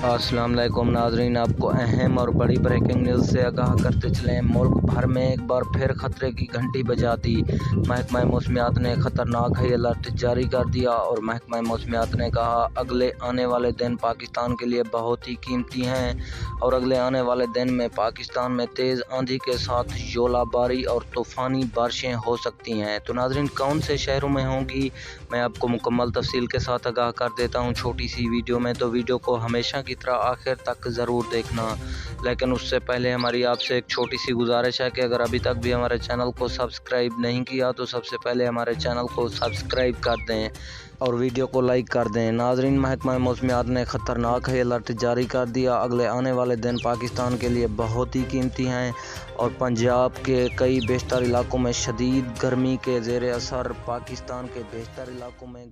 अस्सलाम वालेकुम नाजरीन, आपको अहम और बड़ी ब्रेकिंग न्यूज़ से आगाह करते चलें। मुल्क भर में एक बार फिर खतरे की घंटी बजा दी। महकमा मौसमियात ने ख़तरनाक हाई अलर्ट जारी कर दिया और महकमा मौसमियात ने कहा अगले आने वाले दिन पाकिस्तान के लिए बहुत ही कीमती हैं और अगले आने वाले दिन में पाकिस्तान में तेज़ आंधी के साथ ओलाबारी और तूफ़ानी बारिशें हो सकती हैं। तो नाजरीन, कौन से शहरों में होंगी, मैं आपको मुकम्मल तफसील के साथ आगाह कर देता हूँ छोटी सी वीडियो में। तो वीडियो को हमेशा की तरह आखिर तक ज़रूर देखना, लेकिन उससे पहले हमारी आपसे एक छोटी सी गुजारिश है कि अगर अभी तक भी हमारे चैनल को सब्सक्राइब नहीं किया तो सबसे पहले हमारे चैनल को सब्सक्राइब कर दें और वीडियो को लाइक कर दें। नाजरीन, महकमा मौसमियात ने ख़तरनाक हाई अलर्ट जारी कर दिया। अगले आने वाले दिन पाकिस्तान के लिए बहुत ही कीमती हैं और पंजाब के कई बेशतर इलाकों में शदीद गर्मी के ज़ेर असर, पाकिस्तान के बेशतर इलाकों में